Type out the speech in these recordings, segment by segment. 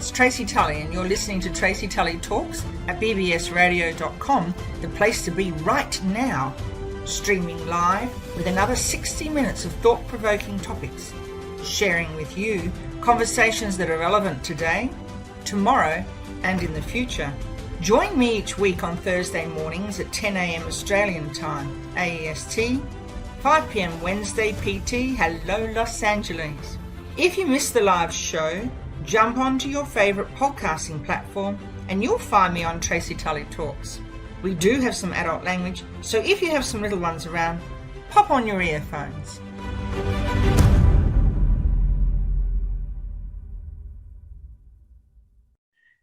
it's Tracy Tully, and you're listening to Tracy Tully Talks at bbsradio.com, the place to be right now. Streaming live with another 60 minutes of thought-provoking topics, sharing with you conversations that are relevant today, tomorrow, and in the future. Join me each week on Thursday mornings at 10 a.m. Australian time, AEST, 5 p.m. Wednesday PT. Hello, Los Angeles. If you missed the live show, jump onto your favourite podcasting platform and you'll find me on Tracy Tully Talks. We do have some adult language, so if you have some little ones around, pop on your earphones.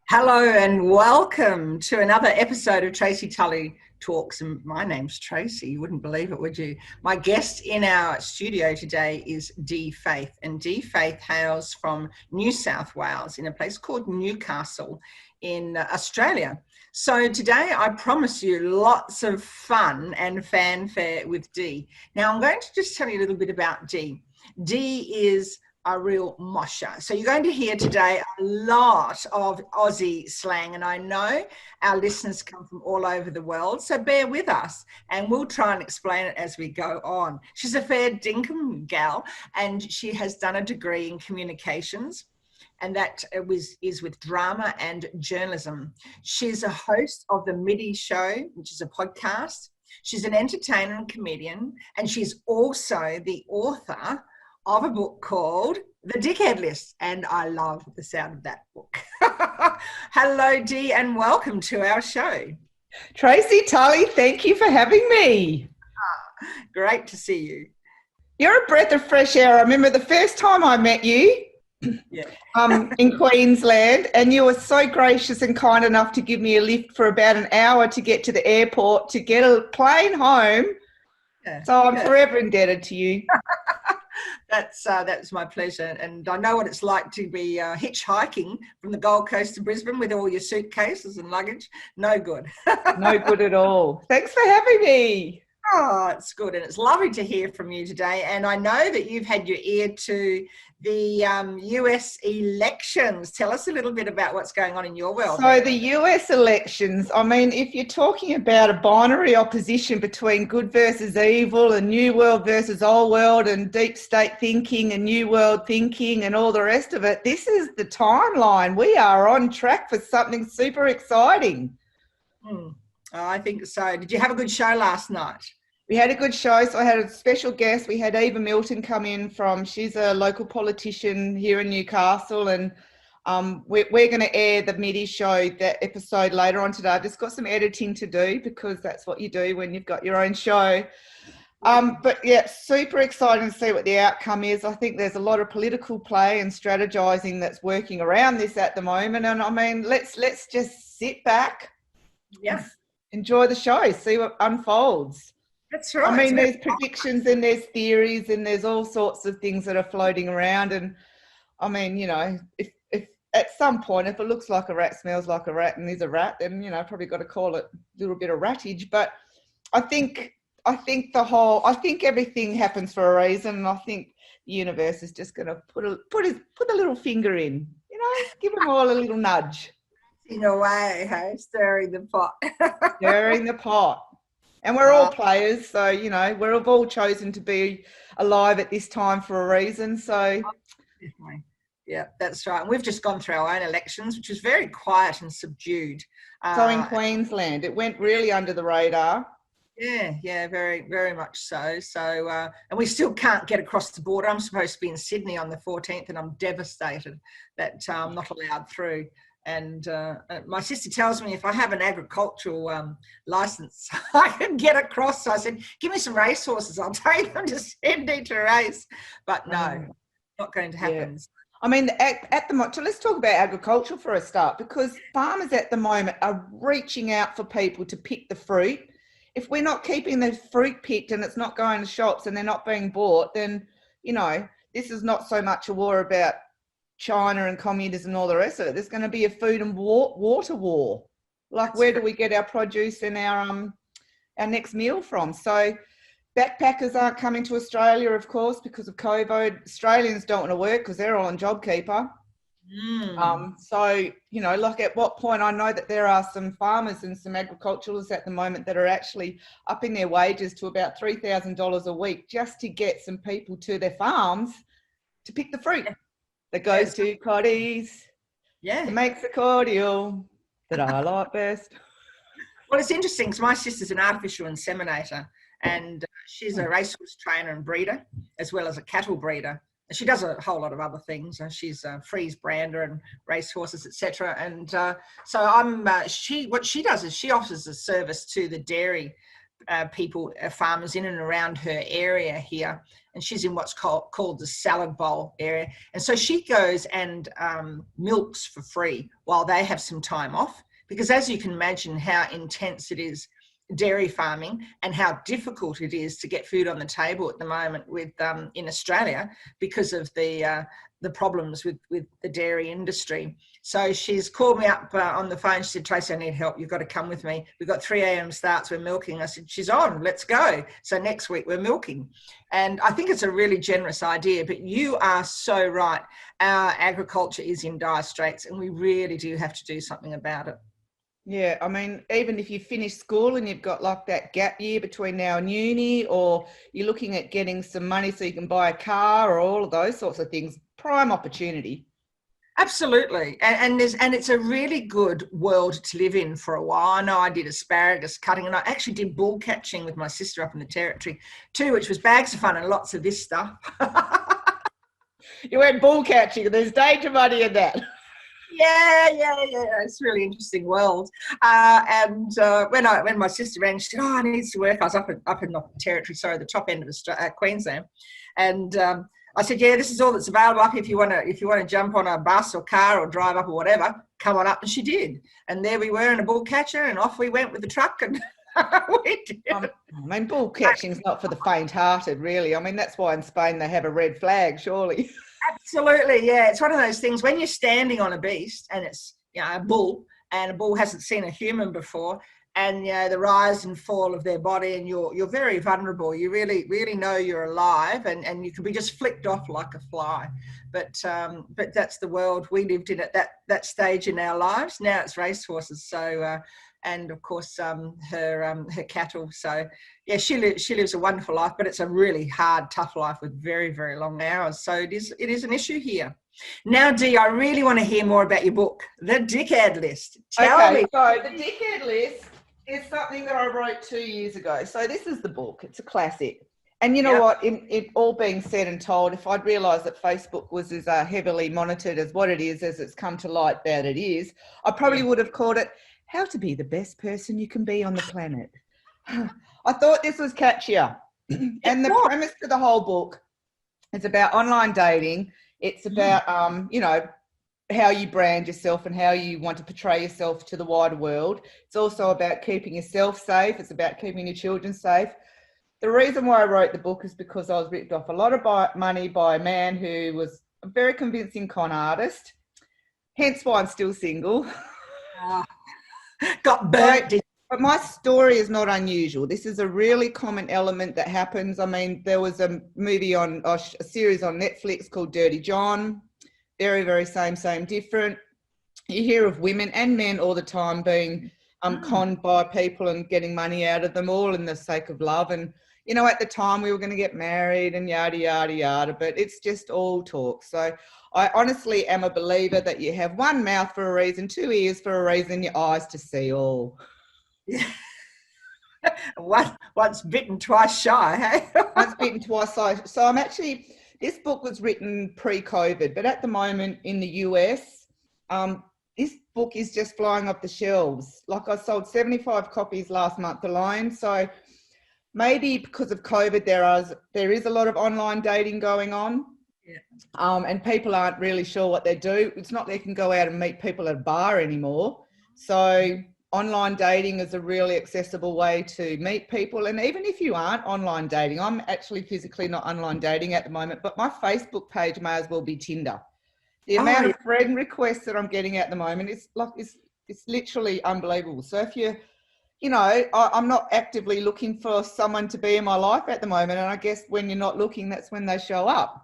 Hello and welcome to another episode of Tracy Tully Talks. And my name's Tracy. You wouldn't believe it, would you? My guest in our studio today is Dee Faith. And Dee Faith hails from New South Wales in a place called Newcastle in Australia. So today I promise you lots of fun and fanfare with Dee. Now I'm going to just tell you a little bit about Dee. Dee is a real mosher. So you're going to hear today a lot of Aussie slang, and I know our listeners come from all over the world, so bear with us and we'll try and explain it as we go on. She's a fair dinkum gal, and she has done a degree in communications, and that is with drama and journalism. She's a host of the MIDI Show, which is a podcast. She's an entertainer and comedian, and she's also the author of a book called The Dickhead List, and I love the sound of that book. Hello, Dee, and welcome to our show. Tracy Tully, thank you for having me. Great to see you. You're a breath of fresh air. I remember the first time I met you in Queensland, and you were so gracious and kind enough to give me a lift for about an hour to get to the airport to get a plane home. So I'm forever indebted to you. That's my pleasure, and I know what it's like to be hitchhiking from the Gold Coast to Brisbane with all your suitcases and luggage. No good. No good at all. Thanks for having me. Oh, it's good, and it's lovely to hear from you today. And I know that you've had your ear to the US elections. Tell us a little bit about what's going on in your world. So the US elections, I mean, if you're talking about a binary opposition between good versus evil and new world versus old world and deep state thinking and new world thinking and all the rest of it, this is the timeline. We are on track for something super exciting. I think so. Did you have a good show last night? We had a good show. So I had a special guest. We had Eva Milton come in she's a local politician here in Newcastle, and we're going to air the MIDI show, that episode, later on today. I've just got some editing to do because that's what you do when you've got your own show. But yeah, super exciting to see what the outcome is. I think there's a lot of political play and strategizing that's working around this at the moment. And I mean, let's just sit back. Yeah. Enjoy the show, see what unfolds. That's right. I mean, there's predictions and there's theories and there's all sorts of things that are floating around. And I mean, you know, if at some point, if it looks like a rat, smells like a rat and is a rat, then, you know, probably got to call it a little bit of rattage. But I think everything happens for a reason. And I think the universe is just going to put a little finger in, you know, give them all a little nudge. In a way, hey, stirring the pot. Stirring the pot. And we're all players, so, you know, we've all chosen to be alive at this time for a reason, so. Definitely. Yeah, that's right. And we've just gone through our own elections, which was very quiet and subdued. So in Queensland, it went really under the radar. Yeah, very, very much so. So, and we still can't get across the border. I'm supposed to be in Sydney on the 14th, and I'm devastated that I'm not allowed through. And my sister tells me if I have an agricultural license, I can get across. So I said, give me some racehorses. I'll take them to Sydney to race. But no, not going to happen. Yeah. I mean, at the moment, so let's talk about agriculture for a start, because farmers at the moment are reaching out for people to pick the fruit. If we're not keeping the fruit picked and it's not going to shops and they're not being bought, then, you know, this is not so much a war about China and communism and all the rest of it. There's going to be a food and water war. Like, that's where do we get our produce and our next meal from? So backpackers aren't coming to Australia, of course, because of COVID. Australians don't want to work because they're all on JobKeeper. So, you know, like at what point, I know that there are some farmers and some agriculturalists at the moment that are actually upping their wages to about $3,000 a week just to get some people to their farms to pick the fruit that goes to Cotties, that makes the cordial that I like best. Well, it's interesting because my sister's an artificial inseminator, and she's a racehorse trainer and breeder, as well as a cattle breeder. She does a whole lot of other things. She's a freeze brander and racehorses, etc. And so what she does is she offers a service to the dairy people, farmers in and around her area here. And she's in what's called the salad bowl area. And so she goes and milks for free while they have some time off. Because as you can imagine how intense it is, dairy farming, and how difficult it is to get food on the table at the moment with in Australia because of the problems with the dairy industry. So she's called me up on the phone. She said, Tracy, I need help. You've got to come with me. We've got 3 a.m. starts. We're milking. I said, she's on. Let's go. So next week we're milking. And I think it's a really generous idea. But you are so right. Our agriculture is in dire straits, and we really do have to do something about it. Yeah, I mean, even if you finish school and you've got like that gap year between now and uni, or you're looking at getting some money so you can buy a car or all of those sorts of things, prime opportunity. Absolutely. And it's a really good world to live in for a while. I know I did asparagus cutting, and I actually did bull catching with my sister up in the Territory too, which was bags of fun and lots of this stuff. You went bull catching, and there's danger money in that. Yeah. It's a really interesting world. When my sister rang, she said, "Oh, I need to work." I was up in the Territory, sorry, the top end of Queensland, and I said, "Yeah, this is all that's available up. If you want to jump on a bus or car or drive up or whatever, come on up." And she did, and there we were in a bull catcher, and off we went with the truck, and we did. I mean, bull catching's not for the faint-hearted, really. I mean, that's why in Spain they have a red flag, surely. Absolutely, yeah. It's one of those things when you're standing on a beast and it's, you know, a bull, and a bull hasn't seen a human before, and, you know, the rise and fall of their body, and you're very vulnerable. You really know you're alive, and you can be just flicked off like a fly. But that's the world we lived in at that stage in our lives. Now it's racehorses. So and of course her cattle. So yeah, she lives a wonderful life, but it's a really hard, tough life with very, very long hours. So it is an issue here. Now, Dee, I really want to hear more about your book, The Dickhead List. Tell me. So The Dickhead List is something that I wrote 2 years ago. So this is the book. It's a classic. And you know what, it all being said and told, if I'd realised that Facebook was as heavily monitored as what it is, as it's come to light that it is, I probably would have called it How to Be the Best Person You Can Be on the Planet. I thought this was catchier. And the premise to the whole book is about online dating. It's about, you know, how you brand yourself and how you want to portray yourself to the wider world. It's also about keeping yourself safe. It's about keeping your children safe. The reason why I wrote the book is because I was ripped off a lot of money by a man who was a very convincing con artist, hence why I'm still single. Got burnt. But my story is not unusual. This is a really common element that happens. I mean, there was a series on Netflix called Dirty John. Very, very same, different. You hear of women and men all the time being conned by people and getting money out of them, all in the sake of love. And, you know, at the time we were going to get married and yada, yada, yada, but it's just all talk. So I honestly am a believer that you have one mouth for a reason, 2 ears for a reason, your eyes to see all. Yeah. Once bitten, twice shy, hey? Once bitten, twice shy. So I'm actually, this book was written pre-COVID, but at the moment in the US, this book is just flying off the shelves. Like, I sold 75 copies last month alone. So maybe because of COVID, there is a lot of online dating going on. Yeah. And people aren't really sure what they do. It's not they can go out and meet people at a bar anymore. So online dating is a really accessible way to meet people. And even if you aren't online dating, I'm actually physically not online dating at the moment, but my Facebook page may as well be Tinder. The amount of friend requests that I'm getting at the moment is like, it's literally unbelievable. So if you know, I'm not actively looking for someone to be in my life at the moment. And I guess when you're not looking, that's when they show up.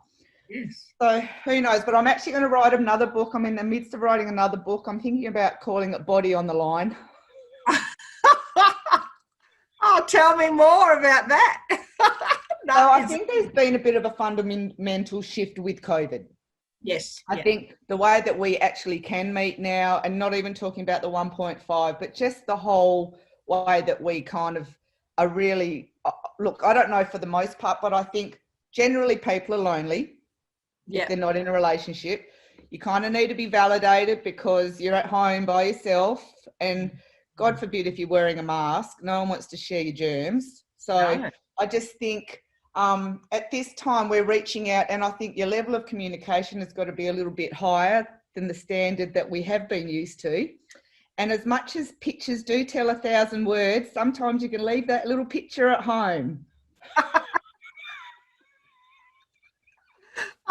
Yes. So who knows? But I'm actually going to write another book. I'm in the midst of writing another book. I'm thinking about calling it Body on the Line. Oh, tell me more about that. No, So I think there's been a bit of a fundamental shift with COVID. yes. I think the way that we actually can meet now, and not even talking about the 1.5, but just the whole way that we kind of are really, look, I don't know for the most part, but I think generally people are lonely if they're not in a relationship. You kind of need to be validated because you're at home by yourself, and God forbid if you're wearing a mask, no one wants to share your germs. So No. I just think at this time we're reaching out, and I think your level of communication has got to be a little bit higher than the standard that we have been used to. And as much as pictures do tell 1,000 words, sometimes you can leave that little picture at home.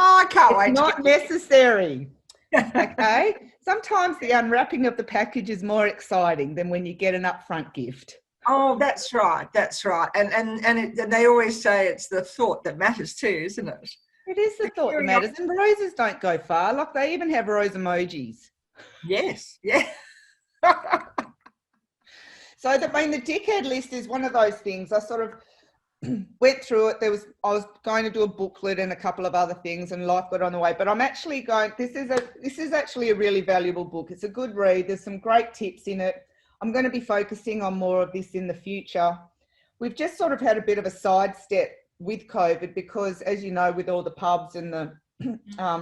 Oh, I can't wait. It's not necessary. Okay. Sometimes the unwrapping of the package is more exciting than when you get an upfront gift. Oh, that's right. That's right. And they always say it's the thought that matters too, isn't it? It is the thought that matters. And roses don't go far. Like, they even have rose emojis. Yes. Yeah. So the dickhead list is one of those things. I sort of went through it. I was going to do a booklet and a couple of other things, and life got on the way. But I'm actually going. This is actually a really valuable book. It's a good read. There's some great tips in it. I'm going to be focusing on more of this in the future. We've just sort of had a bit of a sidestep with COVID because, as you know, with all the pubs and the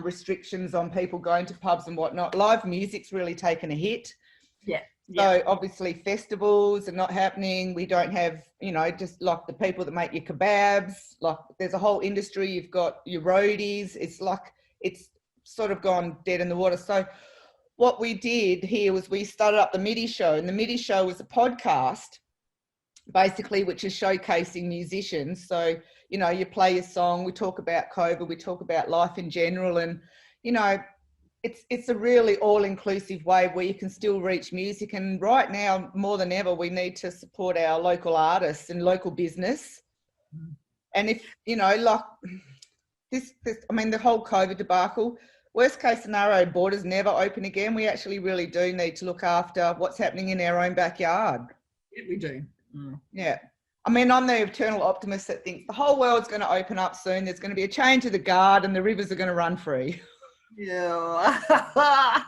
restrictions on people going to pubs and whatnot, live music's really taken a hit. Yeah. So obviously festivals are not happening. We don't have, just like the people that make your kebabs, like there's a whole industry. You've got your roadies. It's like, it's sort of gone dead in the water. So what we did here was we started up the MIDI show, and the MIDI show was a podcast basically, which is showcasing musicians. So, you play your song, we talk about COVID, we talk about life in general, and, it's a really all-inclusive way where you can still reach music. And right now, more than ever, we need to support our local artists and local business. And if, like this, the whole COVID debacle, worst case scenario, borders never open again. We actually really do need to look after what's happening in our own backyard. Yeah, we do. Yeah. I'm the eternal optimist that thinks the whole world's going to open up soon. There's going to be a change of the guard and the rivers are going to run free. Yeah.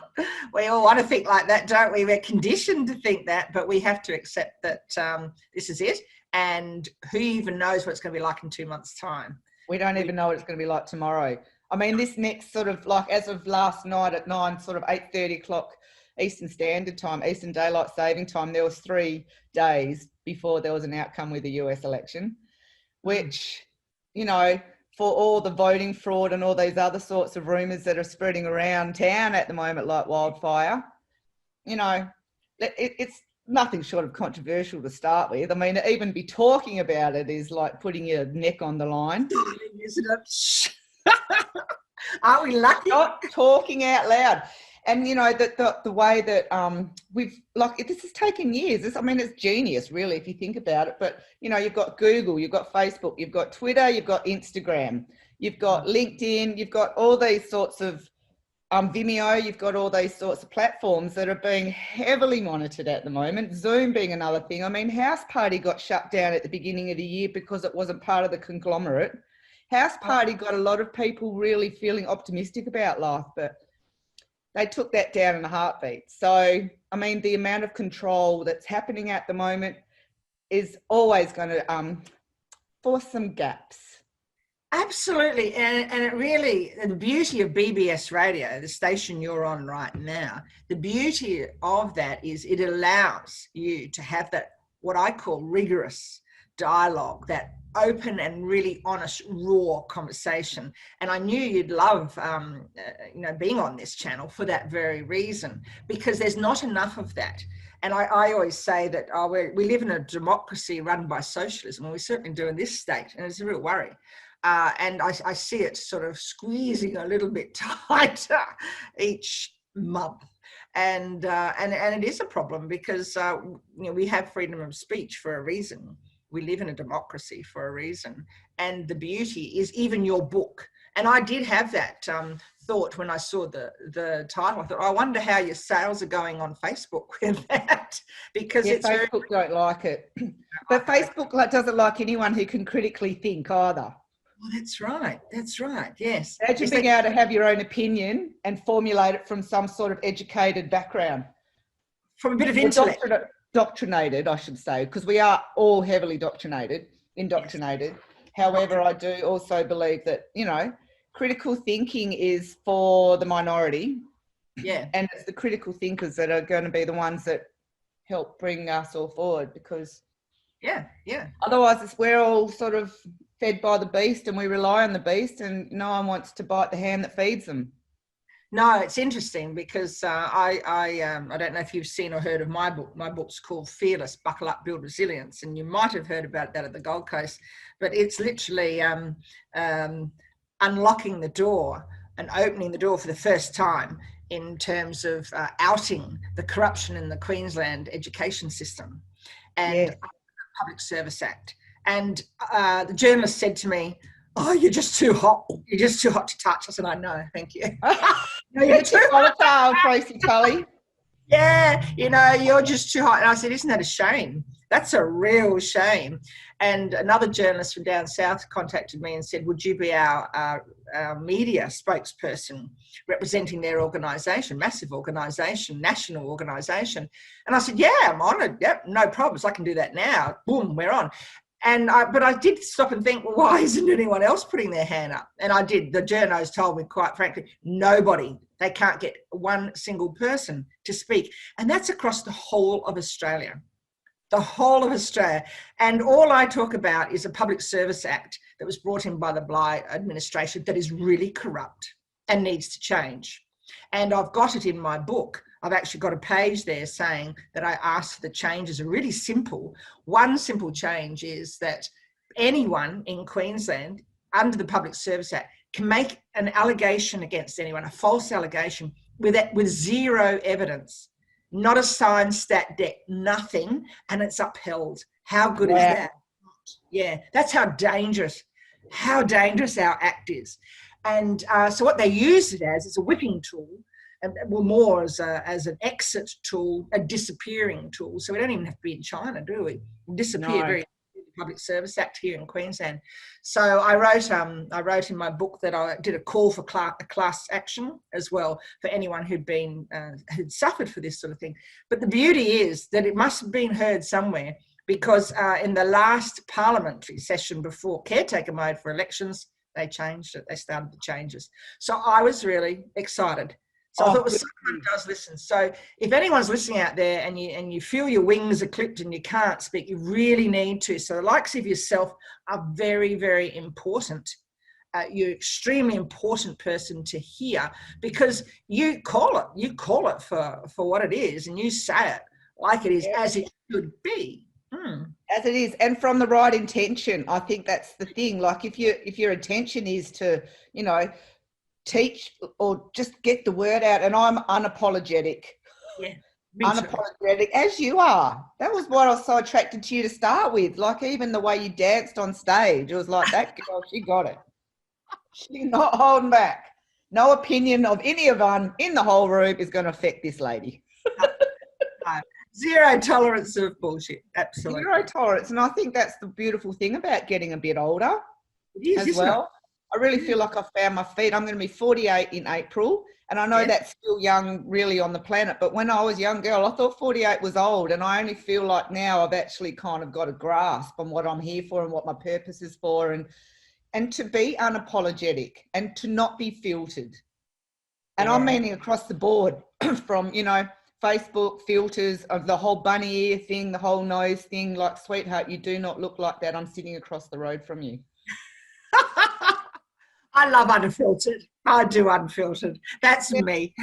We all want to think like that, don't we? We're conditioned to think that, but we have to accept that this is it. And who even knows what it's going to be like in 2 months' time? We don't even know what it's going to be like tomorrow. This next sort of, like, as of last night at 8:30 o'clock Eastern Standard Time, Eastern Daylight Saving Time, there was 3 days before there was an outcome with the US election, which, for all the voting fraud and all these other sorts of rumours that are spreading around town at the moment like wildfire, it's nothing short of controversial to start with. Even be talking about it is like putting your neck on the line. Isn't it? Aren't we lucky? Not talking out loud. And, the way that we've, like, this has taken years. It's genius, really, if you think about it. But, you've got Google, you've got Facebook, you've got Twitter, you've got Instagram, you've got LinkedIn, you've got all these sorts of Vimeo, you've got all these sorts of platforms that are being heavily monitored at the moment. Zoom being another thing. House Party got shut down at the beginning of the year because it wasn't part of the conglomerate. House Party got a lot of people really feeling optimistic about life, but they took that down in a heartbeat. So, the amount of control that's happening at the moment is always going to force some gaps. Absolutely. And it really, the beauty of BBS Radio, the station you're on right now, the beauty of that is it allows you to have that, what I call rigorous dialogue, that open and really honest, raw conversation. And I knew you'd love, being on this channel for that very reason, because there's not enough of that. And I always say that we live in a democracy run by socialism, and we certainly do in this state, and it's a real worry. And I see it sort of squeezing a little bit tighter each month. And it is a problem because, we have freedom of speech for a reason. We live in a democracy for a reason. And the beauty is even your book And I did have that thought when I saw the title. I thought, I wonder how your sales are going on Facebook with that, because Yeah, it's Facebook don't like it. But Facebook doesn't like anyone who can critically think either. Well, that's right. That's right. Yes. Imagine being able to have your own opinion and formulate it from some sort of educated background. From a bit of intellect. Doctrinated, I should say, because we are all heavily indoctrinated. Yes. However, I do also believe that, you know, critical thinking is for the minority. Yeah. And it's the critical thinkers that are going to be the ones that help bring us all forward, because otherwise we're all sort of fed by the beast and we rely on the beast, and no one wants to bite the hand that feeds them. No, it's interesting because I don't know if you've seen or heard of my book. My book's called Fearless, Buckle Up, Build Resilience. And you might have heard about that at the Gold Coast, but it's literally unlocking the door and opening the door for the first time in terms of outing the corruption in the Queensland education system and the Public Service Act. And the journalist said to me, "Oh, you're just too hot. You're just too hot to touch." I said, "I know, thank you." No, you're too volatile, Tracy Tully. Yeah, you know, you're just too hot. And I said, "Isn't that a shame? That's a real shame." And another journalist from down south contacted me and said, "Would you be our media spokesperson representing their organisation, massive organisation, national organisation?" And I said, "Yeah, I'm on it. Yep, no problems. I can do that now." Boom, we're on. But I did stop and think, well, why isn't anyone else putting their hand up? And I did. The journos told me, quite frankly, nobody. They can't get one single person to speak. And that's across the whole of Australia. The whole of Australia. And all I talk about is a Public Service Act that was brought in by the Bligh administration that is really corrupt and needs to change. And I've got it in my book. I've actually got a page there saying that I asked for the changes are really simple. One simple change is that anyone in Queensland under the Public Service Act can make an allegation against anyone, a false allegation, with zero evidence, not a signed stat dec, nothing, and it's upheld. How good is that? Yeah, that's how dangerous our act is. And so what they use it as is a whipping tool, and well, more as an exit tool, a disappearing tool. So we don't even have to be in China, do we? We disappear very Public Service Act here in Queensland. So I wrote in my book that I did a call for class action as well for anyone who'd suffered for this sort of thing. But the beauty is that it must have been heard somewhere, because in the last parliamentary session before caretaker mode for elections, they changed it. They started the changes. So I was really excited. So I thought, well, someone does listen. So if anyone's listening out there and you feel your wings are clipped and you can't speak, you really need to. So the likes of yourself are very, very important. You're extremely important person to hear, because you call it for what it is, and you say it like it is, as it should be. As it is, and from the right intention. I think that's the thing. Like if your intention is to, you know, teach or just get the word out, and I'm unapologetic. Yeah, unapologetic as you are. That was what I was so attracted to you to start with. Like even the way you danced on stage, it was like, that girl, she got it. She's not holding back. No opinion of anyone in the whole room is going to affect this lady. Zero tolerance of bullshit. Absolutely. Zero tolerance. And I think that's the beautiful thing about getting a bit older as well. I really feel like I've found my feet. I'm going to be 48 in April. And I know that's still young really on the planet. But when I was a young girl, I thought 48 was old. And I only feel like now I've actually kind of got a grasp on what I'm here for and what my purpose is for. And to be unapologetic and to not be filtered. And I'm meaning across the board from, you know, Facebook filters of the whole bunny ear thing, the whole nose thing. Like, sweetheart, you do not look like that. I'm sitting across the road from you. I love unfiltered. I do unfiltered. That's me.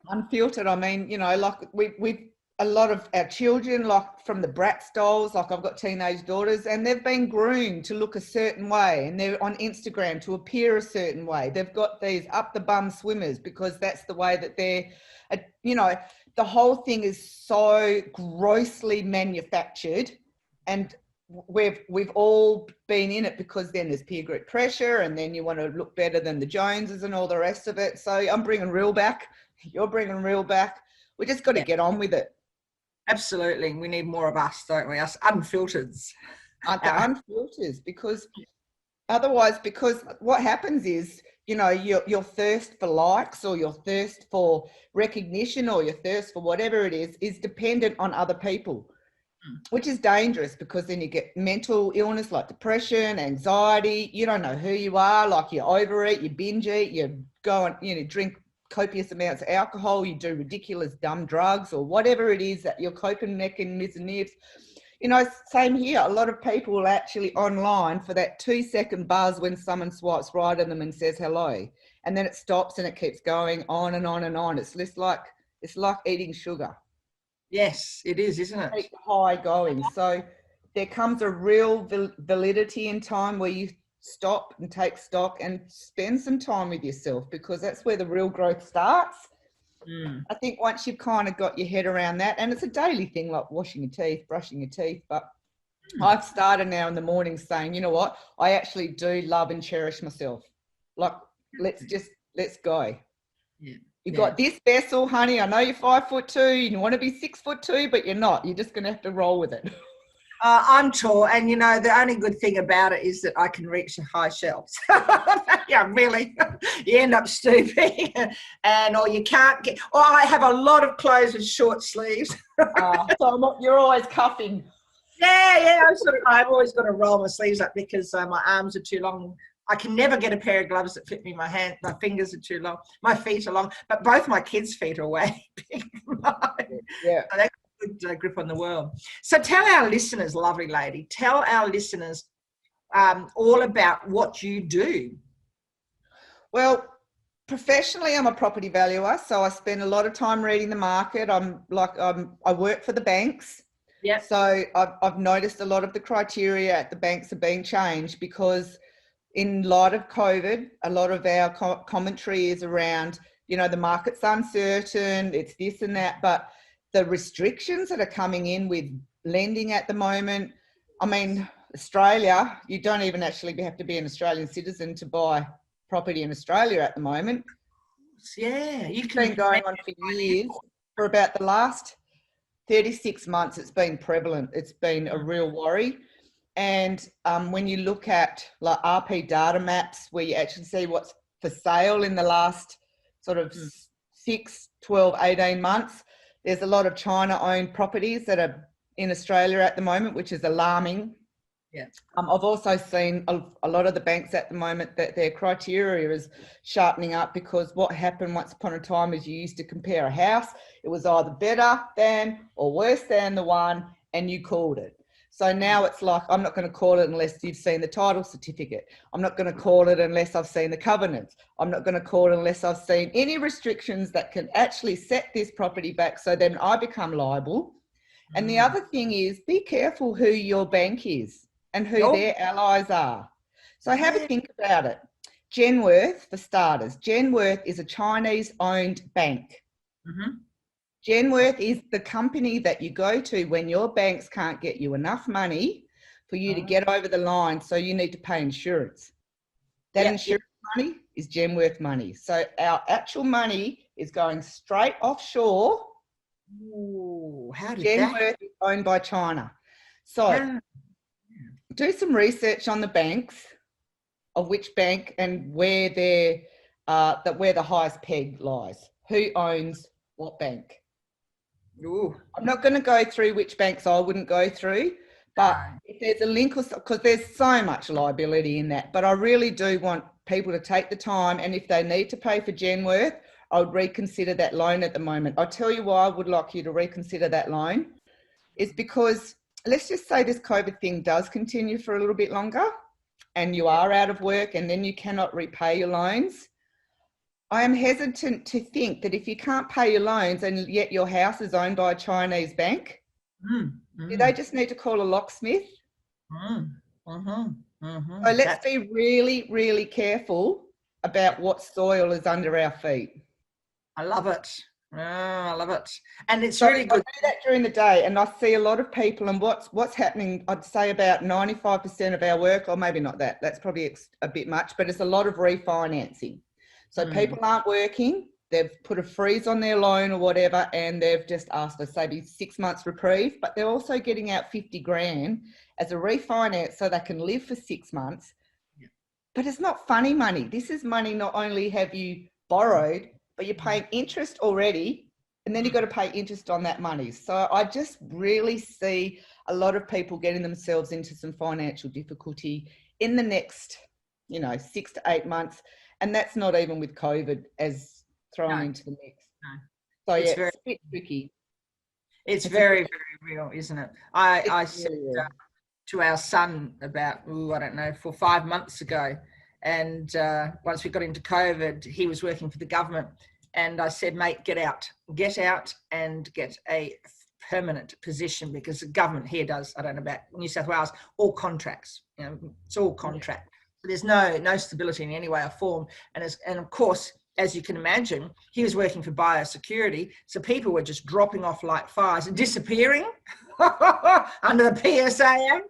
Unfiltered. I mean, you know, like we a lot of our children, like from the Bratz dolls, like I've got teenage daughters, and they've been groomed to look a certain way, and they're on Instagram to appear a certain way. They've got these up the bum swimmers because that's the way that they're, you know, the whole thing is so grossly manufactured. And we've all been in it, because then there's peer group pressure, and then you want to look better than the Joneses and all the rest of it. So I'm bringing real back. You're bringing real back. We just got to get on with it. Absolutely. We need more of us, don't we? Us unfilters. Aren't the unfilters, because otherwise, because what happens is, you know, your thirst for likes, or your thirst for recognition, or your thirst for whatever it is dependent on other people, which is dangerous, because then you get mental illness like depression, anxiety. You don't know who you are. Like, you overeat, you binge eat, you go and, you know, drink copious amounts of alcohol, you do ridiculous dumb drugs, or whatever it is that your coping mechanism is. You know, same here. A lot of people are actually online for that 2-second buzz when someone swipes right at them and says hello, and then it stops and it keeps going on and on and on. It's like eating sugar. Yes, it is, isn't it? Keep the high going. So there comes a real validity in time where you stop and take stock and spend some time with yourself, because that's where the real growth starts. I think once you've kind of got your head around that, and it's a daily thing like washing your teeth, brushing your teeth, but I've started now in the morning saying, you know what, I actually do love and cherish myself. Like, let's go. Yeah. You've got this vessel, honey. I know you're 5'2", you want to be 6'2", but you're not. You're just going to have to roll with it. I'm tall, and you know, the only good thing about it is that I can reach the high shelves. Yeah, really. You end up stooping, or you can't get. Or I have a lot of clothes with short sleeves. So you're always cuffing. Yeah. I've always got to roll my sleeves up, because my arms are too long. I can never get a pair of gloves that fit me. My fingers are too long. My feet are long, but both my kids' feet are way big. Yeah. So they good grip on the world. So tell our listeners, lovely lady, tell our listeners all about what you do. Well, professionally, I'm a property valuer, so I spend a lot of time reading the market. I work for the banks. Yeah. So I've noticed a lot of the criteria at the banks are being changed, because in light of COVID, a lot of our commentary is around, you know, the market's uncertain, it's this and that, but the restrictions that are coming in with lending at the moment, I mean, Australia, you don't even actually have to be an Australian citizen to buy property in Australia at the moment. Yeah, it's been going on for years. For about the last 36 months, it's been prevalent. It's been a real worry. And when you look at like RP data maps, where you actually see what's for sale in the last sort of 6, 12, 18 months, there's a lot of China-owned properties that are in Australia at the moment, which is alarming. Yeah. I've also seen a lot of the banks at the moment that their criteria is sharpening up, because what happened once upon a time is you used to compare a house. It was either better than or worse than the one, and you called it. So now it's like, I'm not going to call it unless you've seen the title certificate. I'm not going to call it unless I've seen the covenants. I'm not going to call it unless I've seen any restrictions that can actually set this property back, so then I become liable. And the other thing is, be careful who your bank is and who their allies are. So have a think about it. Genworth, for starters. Genworth is a Chinese-owned bank. Genworth is the company that you go to when your banks can't get you enough money for you to get over the line, so you need to pay insurance. That insurance money is Genworth money. So our actual money is going straight offshore. Ooh, how did Genworth is owned by China. So do some research on the banks, of which bank and where the highest peg lies. Who owns what bank? Ooh. I'm not going to go through which banks I wouldn't go through, but if there's a link, because there's so much liability in that, but I really do want people to take the time, and if they need to pay for Genworth, I would reconsider that loan at the moment. I'll tell you why I would like you to reconsider that loan, is because let's just say this COVID thing does continue for a little bit longer and you are out of work and then you cannot repay your loans. I am hesitant to think that if you can't pay your loans and yet your house is owned by a Chinese bank, do they just need to call a locksmith? So let's be really, really careful about what soil is under our feet. I love it. Oh, I love it. And it's So really I good. do that during the day, and I see a lot of people, and what's happening, I'd say about 95% of our work, or maybe not that, that's probably a bit much, but it's a lot of refinancing. So people aren't working, they've put a freeze on their loan or whatever, and they've just asked for maybe 6 months reprieve, but they're also getting out 50 grand as a refinance so they can live for 6 months. Yeah. But it's not funny money. This is money, not only have you borrowed, but you're paying interest already, and then you've got to pay interest on that money. So I just really see a lot of people getting themselves into some financial difficulty in the next, 6 to 8 months. And that's not even with COVID as thrown into the mix. No. So yeah, It's a bit tricky. It's very, very real, isn't it? I said Really to our son about, I don't know, 4 or 5 months ago. And once we got into COVID, he was working for the government. And I said, mate, get out and get a permanent position, because the government here does, I don't know about New South Wales, all contracts. It's all contract. So there's no stability in any way or form. And of course, as you can imagine, he was working for biosecurity. So people were just dropping off like flies and disappearing under the PSAM,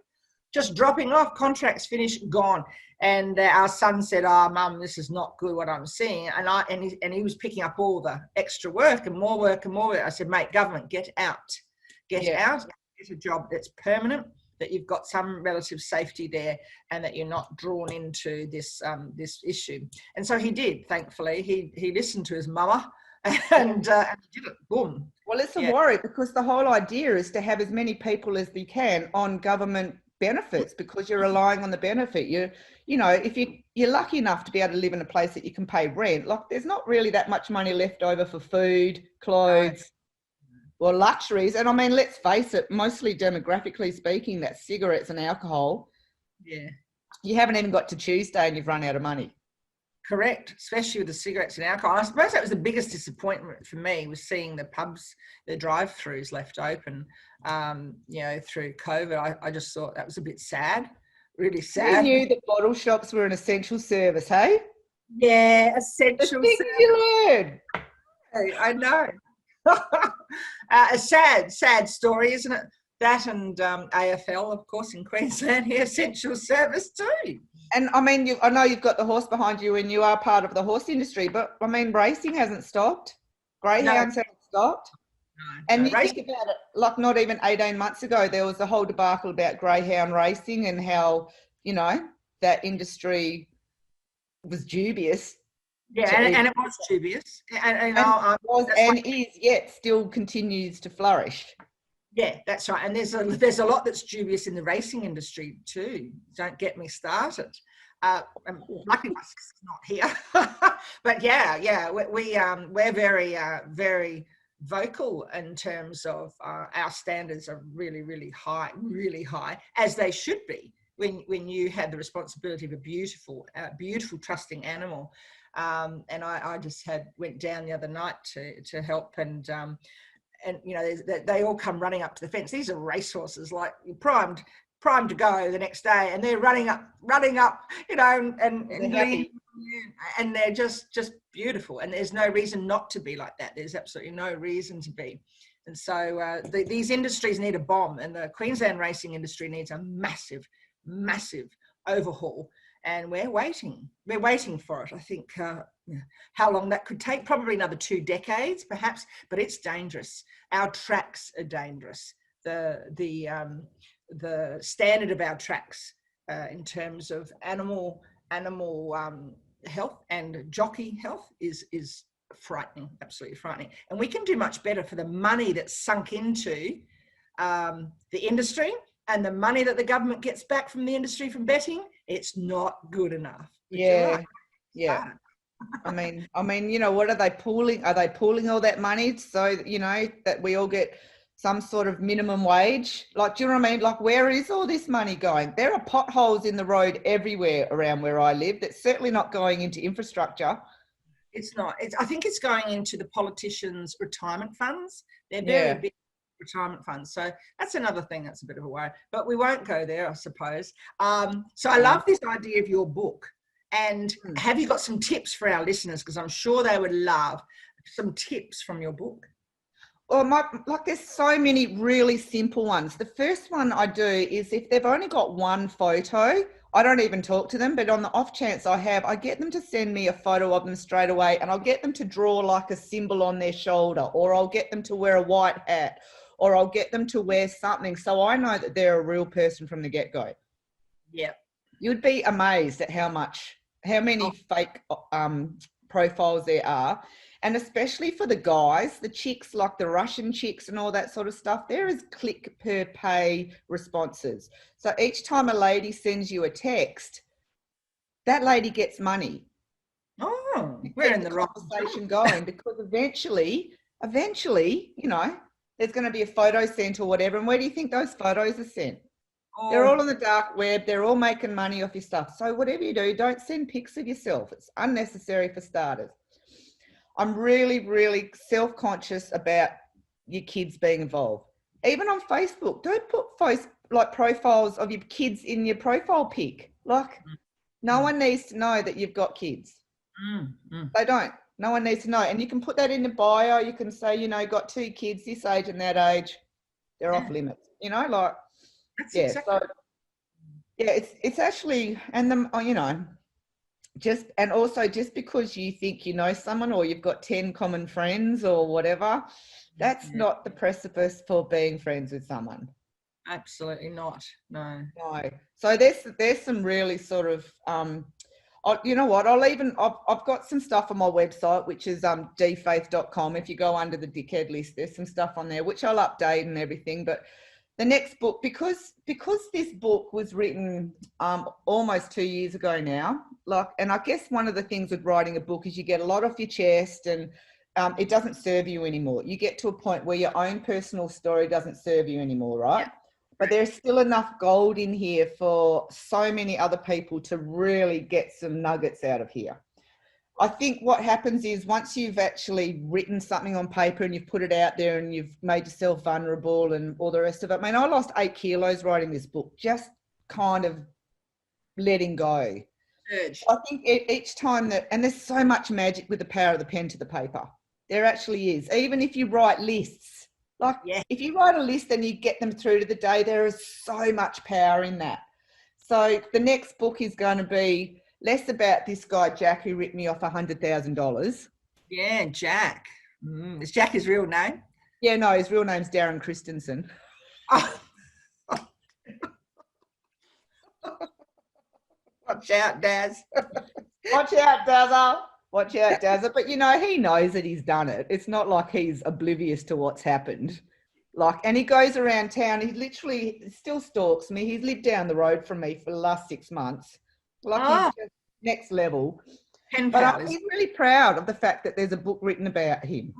just dropping off, contracts finished, gone. And our son said, Mum, this is not good what I'm seeing. And he was picking up all the extra work and more work and more work. I said, mate, government, get out, get a job that's permanent, that you've got some relative safety there, and that you're not drawn into this issue. And so he did, thankfully. He listened to his mama and he did it. Boom. Well, it's a worry, because the whole idea is to have as many people as you can on government benefits, because you're relying on the benefit. If you're lucky enough to be able to live in a place that you can pay rent, like there's not really that much money left over for food, clothes, or luxuries. And I mean, let's face it, mostly demographically speaking, that's cigarettes and alcohol. Yeah. You haven't even got to Tuesday and you've run out of money. Correct, especially with the cigarettes and alcohol. I suppose that was the biggest disappointment for me, was seeing the pubs, the drive-throughs left open, through COVID. I just thought that was a bit sad, really sad. You knew that bottle shops were an essential service, hey? Yeah, essential service. You learn. I know. A sad story, isn't it? That and AFL, of course, in Queensland, here, essential service too. And I mean, I know you've got the horse behind you and you are part of the horse industry, but I mean, racing hasn't stopped. Greyhounds haven't stopped. And you think about it, like not even 18 months ago, there was a whole debacle about greyhound racing and how, that industry was dubious. Yeah, and it was dubious. And is yet still continues to flourish. Yeah, that's right. And there's a lot that's dubious in the racing industry too. Don't get me started. Luckily my sister's not here. But we're very very vocal in terms of our standards are really, really high, as they should be when you have the responsibility of a beautiful trusting animal. And I just went down the other night to help, and they all come running up to the fence. These are racehorses, like primed to go the next day, and they're running up, and they're just beautiful. And there's no reason not to be like that. There's absolutely no reason to be. And so these industries need a bomb, and the Queensland racing industry needs a massive overhaul. And we're waiting for it. I think how long that could take, probably another 2 decades perhaps, but it's dangerous. Our tracks are dangerous. The standard of our tracks in terms of animal health and jockey health is frightening, absolutely frightening. And we can do much better for the money that's sunk into the industry, and the money that the government gets back from the industry from betting. It's not good enough. Yeah. I mean, what are they pooling? Are they pooling all that money so that we all get some sort of minimum wage? Like, do you know what I mean? Like, where is all this money going? There are potholes in the road everywhere around where I live. That's certainly not going into infrastructure. It's not. I think it's going into the politicians' retirement funds. They're very big retirement funds. So that's another thing that's a bit of a worry. But we won't go there, I suppose. So I love this idea of your book. And have you got some tips for our listeners? Because I'm sure they would love some tips from your book? Well, there's so many really simple ones. The first one I do is if they've only got one photo, I don't even talk to them, but on the off chance I get them to send me a photo of them straight away, and I'll get them to draw like a symbol on their shoulder, or I'll get them to wear a white hat, or I'll get them to wear something so I know that they're a real person from the get-go. Yeah. You'd be amazed at how many fake profiles there are. And especially for the guys, the chicks, like the Russian chicks and all that sort of stuff, there is click per pay responses. So each time a lady sends you a text, that lady gets money. Oh, we're in the right conversation going, because eventually, you know, there's going to be a photo sent or whatever. And where do you think those photos are sent? Oh. They're all on the dark web. They're all making money off your stuff. So whatever you do, don't send pics of yourself. It's unnecessary for starters. I'm really, really self-conscious about your kids being involved. Even on Facebook, don't put profiles of your kids in your profile pic. Like, no one needs to know that you've got kids. They don't. No one needs to know. And you can put that in the bio. You can say, you know, got 2 kids this age and that age. They're off limits. You know, like, that's exactly. So, yeah, it's actually, and you know, just because you think you know someone or you've got 10 common friends or whatever, that's not the precipice for being friends with someone. Absolutely not. No. So there's some really sort of you know what, I've got some stuff on my website, which is dfaith.com. If you go under the dickhead list, there's some stuff on there which I'll update and everything. But the next book, because this book was written almost 2 years ago now, and I guess one of the things with writing a book is you get a lot off your chest, and it doesn't serve you anymore. You get to a point where your own personal story doesn't serve you anymore, right? Yeah. But there's still enough gold in here for so many other people to really get some nuggets out of here. I think what happens is once you've actually written something on paper and you've put it out there and you've made yourself vulnerable and all the rest of it. I mean, I lost 8 kilos writing this book, just kind of letting go. I think each time and there's so much magic with the power of the pen to the paper. There actually is. Even if you write lists, if you write a list and you get them through to the day, there is so much power in that. So the next book is going to be less about this guy, Jack, who ripped me off $100,000. Yeah, Jack. Is Jack his real name? Yeah, no, his real name's Darren Christensen. Oh. Watch out, Daz. Watch out, Dazza. Watch out, Dazza. But, you know, he knows that he's done it. It's not like he's oblivious to what's happened. And he goes around town. He literally still stalks me. He's lived down the road from me for the last 6 months. He's just next level. But he's really proud of the fact that there's a book written about him.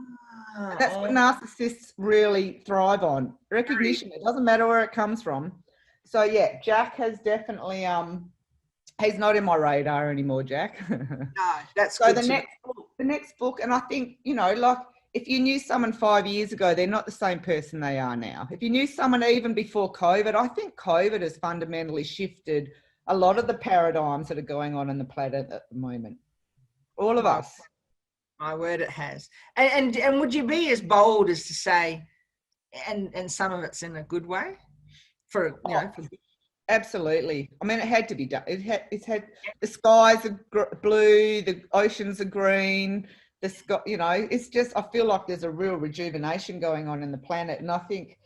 And that's what narcissists really thrive on. Recognition. It doesn't matter where it comes from. So, yeah, Jack has definitely... he's not in my radar anymore, Jack. No, that's so good. The next book, and I think, you know, if you knew someone 5 years ago, they're not the same person they are now. If you knew someone even before COVID, I think COVID has fundamentally shifted a lot of the paradigms that are going on the planet at the moment. All of us. My word, it has. And would you be as bold as to say, and some of it's in a good way, Absolutely. I mean, it had to be done. It's had the skies are blue, the oceans are green, the sky, you know, it's just, I feel like there's a real rejuvenation going on in the planet. And I think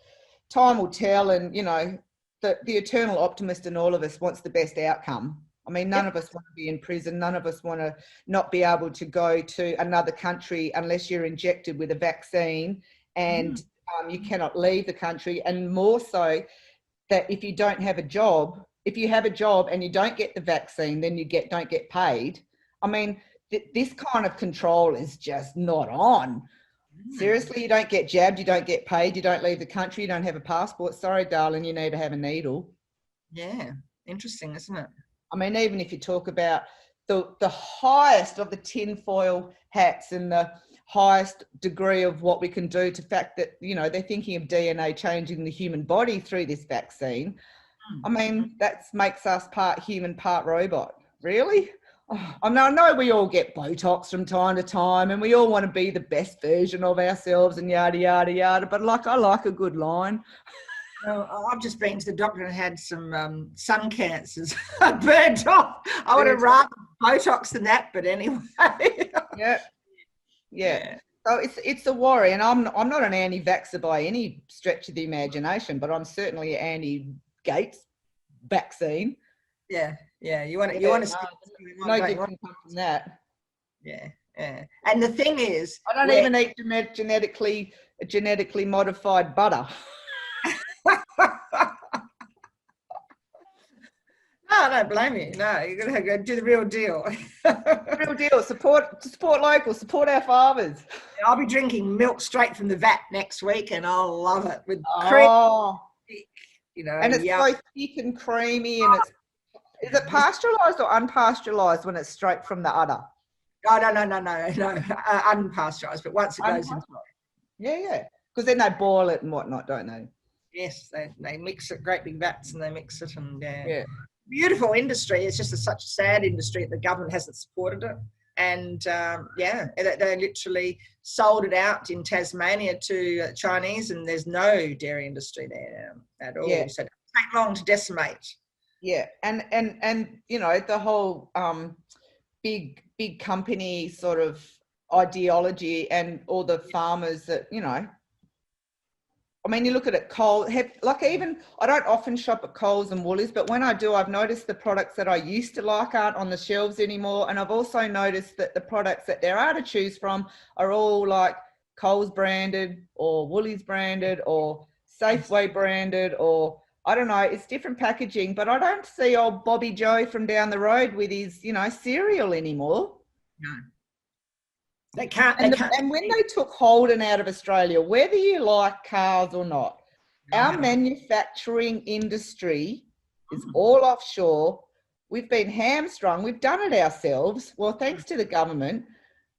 time will tell, and, you know, the eternal optimist in all of us wants the best outcome. I mean, none of us want to be in prison. None of us want to not be able to go to another country unless you're injected with a vaccine and you cannot leave the country. And more so, that if you don't have a job, if you have a job and you don't get the vaccine, then you don't get paid. I mean, this kind of control is just not on. Seriously, you don't get jabbed, you don't get paid, you don't leave the country, you don't have a passport. Sorry, darling, you need to have a needle. Yeah, interesting, isn't it? I mean, even if you talk about the highest of the tinfoil hats and the highest degree of what we can do, to fact that, you know, they're thinking of DNA changing the human body through this vaccine. I mean, that makes us part human, part robot. Really? I know we all get Botox from time to time and we all want to be the best version of ourselves and yada, yada, yada. But like, I like a good line. Well, I've just been to the doctor and had some sun cancers burnt off. I would have rather Botox than that, but anyway. Yeah. So it's a worry, and I'm not an anti-vaxxer by any stretch of the imagination, but I'm certainly anti-Gates vaccine. Yeah. You want to no good can come from that. Yeah. And the thing is, I don't even eat genetically modified butter. No, I don't blame you. No, you're going to go do the real deal. Real deal. Support local. Support our farmers. I'll be drinking milk straight from the vat next week, and I'll love it with cream. You know, and it's so thick and creamy, and is it pasteurized or unpasteurized when it's straight from the udder? Oh, no, unpasteurized. But once it goes into yeah, because then they boil it and whatnot, don't they? Yes, they mix it, great big vats, and they mix it, and beautiful industry. It's just such a sad industry. The government hasn't supported it, and they literally sold it out in Tasmania to Chinese, and there's no dairy industry there at all. So it doesn't take long to decimate. Yeah, and you know, the whole big company sort of ideology, and all the farmers that, you know, I mean, you look at it, Coles, even, I don't often shop at Coles and Woolies, but when I do, I've noticed the products that I used to like aren't on the shelves anymore. And I've also noticed that the products that there are to choose from are all like Coles branded or Woolies branded or Safeway branded, or I don't know, it's different packaging, but I don't see old Bobby Joe from down the road with his, you know, cereal anymore. No. They can't. And when they took Holden out of Australia, whether you like cars or not, our manufacturing industry is all offshore. We've been hamstrung. We've done it ourselves. Well, thanks to the government.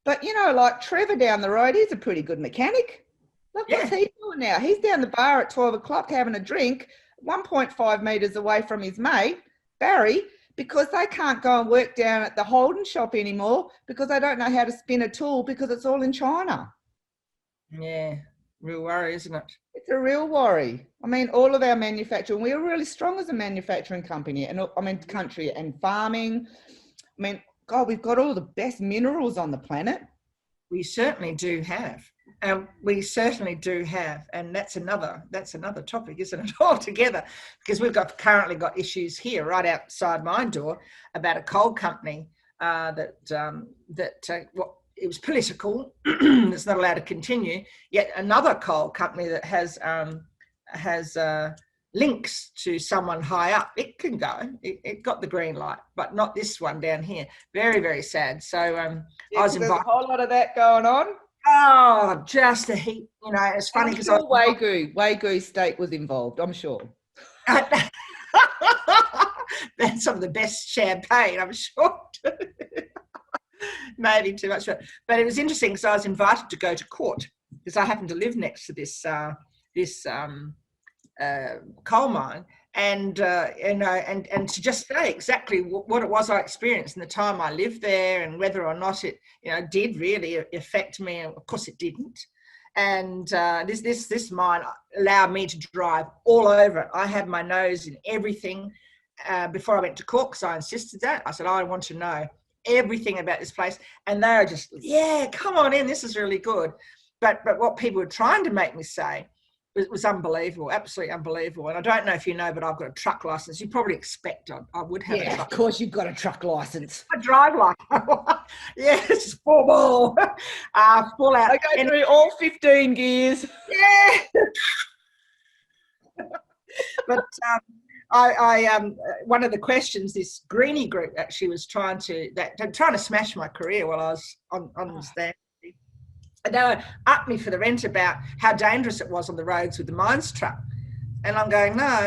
But, you know, like Trevor down the road, he's a pretty good mechanic. Look, what's he doing now? He's down the bar at 12 o'clock having a drink, 1.5 metres away from his mate, Barry, because they can't go and work down at the Holden shop anymore because they don't know how to spin a tool because it's all in China. Yeah, real worry, isn't it? It's a real worry. I mean, all of our manufacturing, we are really strong as a manufacturing company, and I mean, country and farming. I mean, God, we've got all the best minerals on the planet. We certainly do have. We certainly do have, and that's another topic, isn't it, altogether? Because we've currently got issues here right outside my door about a coal company it was political. It's not allowed to continue. Yet another coal company that has links to someone high up, it can go. It got the green light, but not this one down here. Very, very sad. So I was invited. There's a whole lot of that going on. Oh, just a heap. You know, it's funny because Wagyu steak was involved, I'm sure. That's some of the best champagne, I'm sure. Maybe too much, but it was interesting because I was invited to go to court because I happen to live next to this coal mine, and to just say exactly what it was I experienced in the time I lived there, and whether or not it, you know, did really affect me. And of course it didn't. And this mine allowed me to drive all over it. I had my nose in everything before I went to court because I insisted that. I said, I want to know everything about this place. And they were just, yeah, come on in, this is really good. But what people were trying to make me say was unbelievable, absolutely unbelievable. And I don't know if you know, but I've got a truck license. You probably expect I would have a truck. Of course you've got a truck license. I drive like yes, full ball, full out. I go through all 15 gears. Yeah. But I one of the questions this greenie group actually was trying to smash my career while I was on the stand. And they were up me for the rent about how dangerous it was on the roads with the mines truck. And I'm going, no,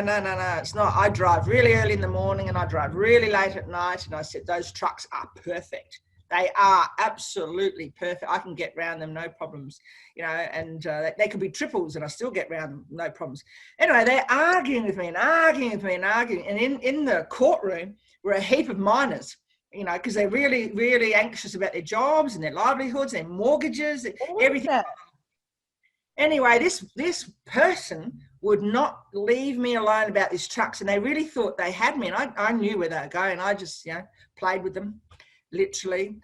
it's not. I drive really early in the morning and I drive really late at night. And I said, those trucks are perfect. They are absolutely perfect. I can get around them, no problems, you know, and they could be triples and I still get around them, no problems. Anyway, they're arguing with me. And in the courtroom were a heap of miners, you know, because they're really, really anxious about their jobs and their livelihoods, their mortgages, everything. Anyway, this person would not leave me alone about these trucks, and they really thought they had me, and I knew where they were going. I just, you know, played with them, literally,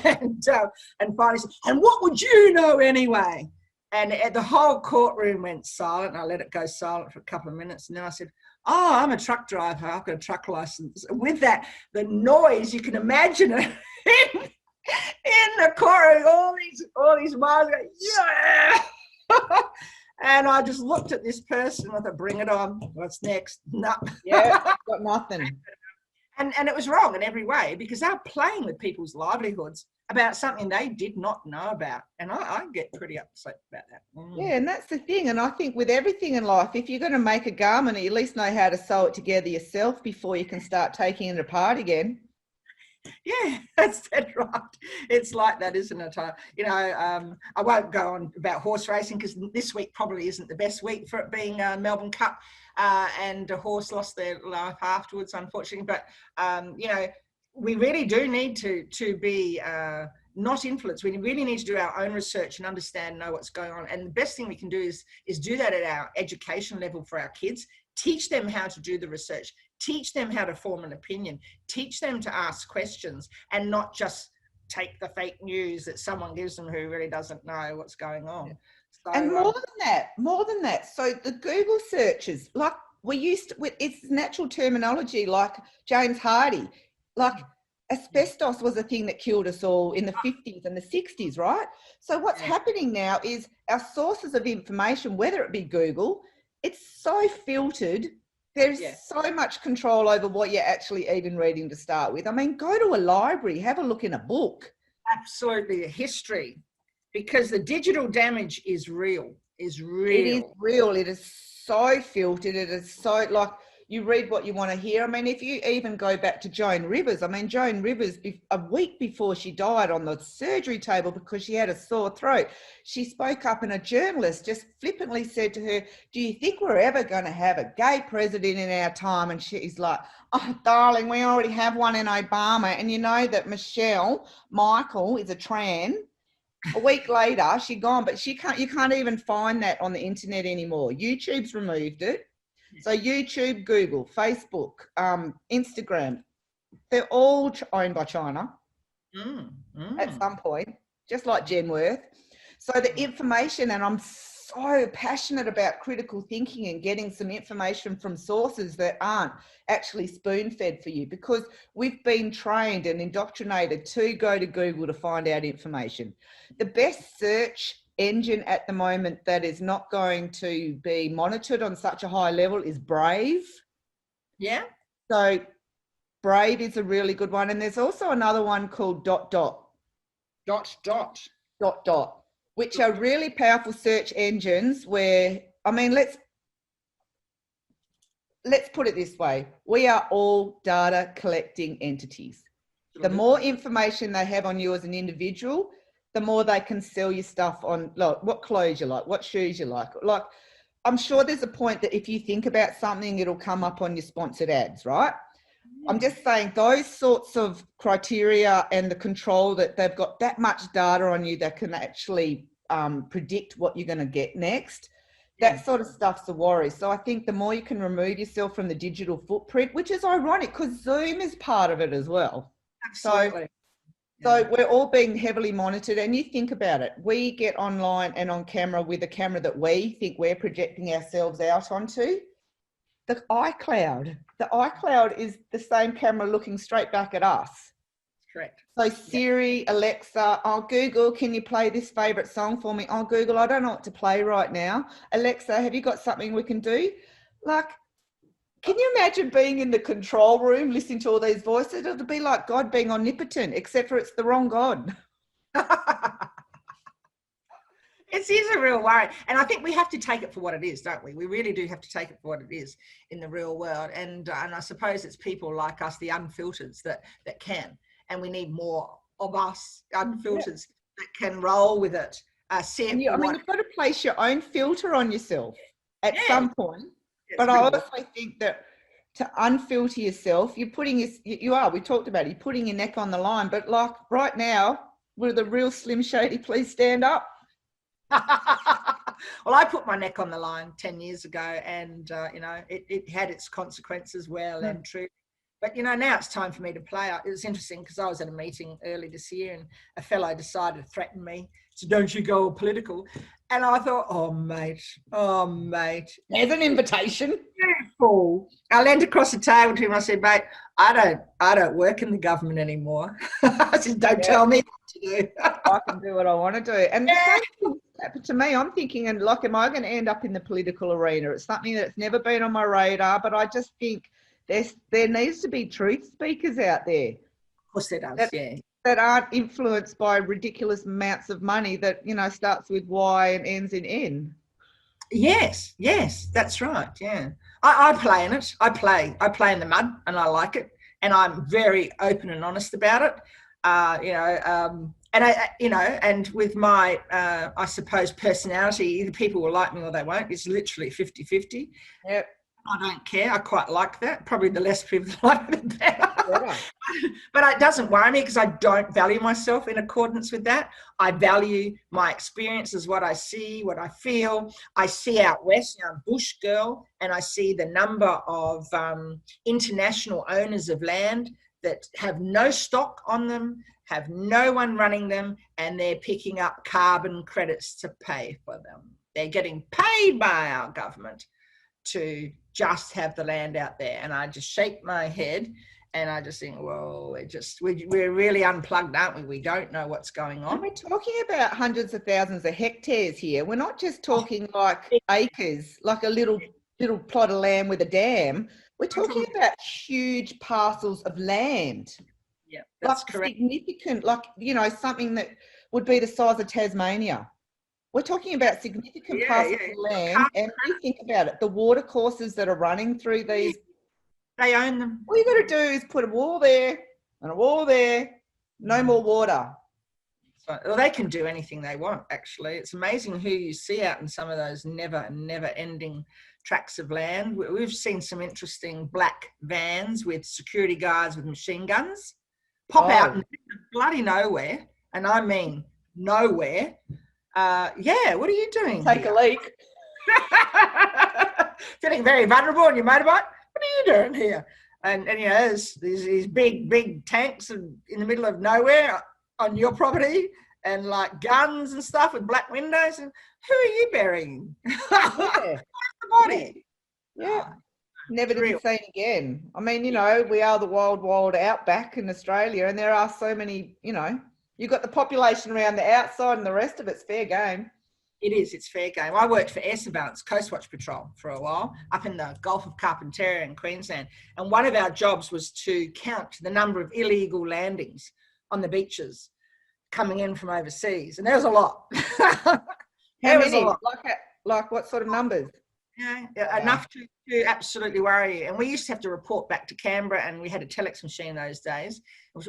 and finally said, "And what would you know anyway?" And the whole courtroom went silent, and I let it go silent for a couple of minutes, and then I said, "Oh, I'm a truck driver. I've got a truck license." And with that, the noise, you can imagine it in the courtroom, all these miles going, "Yeah!" And I just looked at this person and I thought, bring it on. What's next? No. Yeah, got nothing. And it was wrong in every way, because they're playing with people's livelihoods about something they did not know about. And I get pretty upset about that. Yeah, and that's the thing. And I think with everything in life, if you're going to make a garment, you at least know how to sew it together yourself before you can start taking it apart again. Yeah, that's right. It's like that, isn't it? You know, I won't go on about horse racing because this week probably isn't the best week for it being Melbourne Cup, and a horse lost their life afterwards, unfortunately. But you know, we really do need to be not influenced. We really need to do our own research and understand, know what's going on. And the best thing we can do is do that at our education level for our kids. Teach them how to do the research. Teach them how to form an opinion. Teach them to ask questions and not just take the fake news that someone gives them who really doesn't know what's going on. Yeah. So, and more than that. So the Google searches, like we used to, it's natural terminology, like James Hardy, like asbestos was a thing that killed us all in the 50s and the 60s, right? So what's happening now is our sources of information, whether it be Google, it's so filtered. There's so much control over what you're actually even reading to start with. I mean, go to a library, have a look in a book. Absolutely, a history, because the digital damage is real. It is real. It is so filtered. It is so, like, you read what you want to hear. I mean, if you even go back to Joan Rivers, Joan Rivers, a week before she died on the surgery table because she had a sore throat, she spoke up and a journalist just flippantly said to her, "Do you think we're ever going to have a gay president in our time?" And she's like, "Oh, darling, we already have one in Obama. And you know that Michael is a trans." A week later, she gone, but you can't even find that on the internet anymore. YouTube's removed it. So YouTube, Google, Facebook, Instagram, they're all owned by China at some point, just like Genworth. So the information, and I'm so passionate about critical thinking and getting some information from sources that aren't actually spoon-fed for you, because we've been trained and indoctrinated to go to Google to find out information. The best search engine at the moment that is not going to be monitored on such a high level is Brave. Yeah. So Brave is a really good one. And there's also another one called which are really powerful search engines where, I mean, let's put it this way. We are all data collecting entities. The more information they have on you as an individual, the more they can sell you stuff on, like, what clothes you like, what shoes you like. Like, I'm sure there's a point that if you think about something, it'll come up on your sponsored ads, right? I'm just saying those sorts of criteria and the control that they've got that much data on you that can actually predict what you're going to get next. That sort of stuff's a worry. So I think the more you can remove yourself from the digital footprint, which is ironic because Zoom is part of it as well. Absolutely. So we're all being heavily monitored, and you think about it. We get online and on camera with a camera that we think we're projecting ourselves out onto. The iCloud is the same camera looking straight back at us. Correct. So Siri, Alexa, oh, Google, can you play this favorite song for me? Oh, Google, I don't know what to play right now. Alexa, have you got something we can do? Like, can you imagine being in the control room, listening to all these voices? It'll be like God being omnipotent, except for it's the wrong God. It is a real worry. And I think we have to take it for what it is, don't we? We really do have to take it for what it is in the real world. And I suppose it's people like us, the unfiltered, that can. And we need more of us unfiltered that can roll with it. You've got to place your own filter on yourself at some point. But I also think that to unfilter yourself. You're putting we talked about it, you're putting your neck on the line, but like right now, will the real Slim Shady please stand up? Well, I put my neck on the line 10 years ago, and it had its consequences, well and true. But now it's time for me to play. It was interesting because I was at a meeting early this year, and a fellow decided to threaten me. So don't you go political? And I thought, oh mate, There's an invitation. Fool. I leaned across the table to him. I said, mate, I don't work in the government anymore. I said, don't tell me what to do. I can do what I want to do. And the same thing happened to me. I'm thinking, and like, am I going to end up in the political arena? It's something that's never been on my radar, but I just think there needs to be truth speakers out there. Of course there does, that aren't influenced by ridiculous amounts of money that, starts with Y and ends in N. Yes, that's right. Yeah. I play in it. I play in the mud, and I like it. And I'm very open and honest about it. And with my, I suppose, personality, either people will like me or they won't. It's literally 50-50. Yep. I don't care. I quite like that. Probably the less people like me, the better. Yeah. But it doesn't worry me because I don't value myself in accordance with that. I value my experiences, what I see, what I feel. I see out west, I'm a bush girl, and I see the number of international owners of land that have no stock on them, have no one running them, and they're picking up carbon credits to pay for them. They're getting paid by our government to just have the land out there. And I just shake my head and I just think, well, we're really unplugged, aren't we? We don't know what's going on. And we're talking about hundreds of thousands of hectares here. We're not just talking like acres, like a little plot of land with a dam. We're talking about huge parcels of land. Yeah, that's correct. Significant, something that would be the size of Tasmania. We're talking about significant parcels of land, and you think about it, the water courses that are running through these. They own them. All you got to do is put a wall there and a wall there, no more water. Well, they can do anything they want, actually. It's amazing who you see out in some of those never ending tracts of land. We've seen some interesting black vans with security guards with machine guns pop out in bloody nowhere, and I mean nowhere. What are you doing? Take a leak. Feeling very vulnerable on your motorbike. What are you doing here? And there's these big tanks in the middle of nowhere on your property, and like guns and stuff with black windows. And who are you burying? Where's the body? Yeah. Never to be seen again. I mean, we are the wild outback in Australia, and there are so many, you've got the population around the outside, and the rest of it's fair game. It is. It's fair game. I worked for Air Surveillance Coast Watch Patrol for a while up in the Gulf of Carpentaria in Queensland. And one of our jobs was to count the number of illegal landings on the beaches coming in from overseas. And there was a lot. How many? Like what sort of numbers? Enough to absolutely worry you. And we used to have to report back to Canberra, and we had a telex machine those days.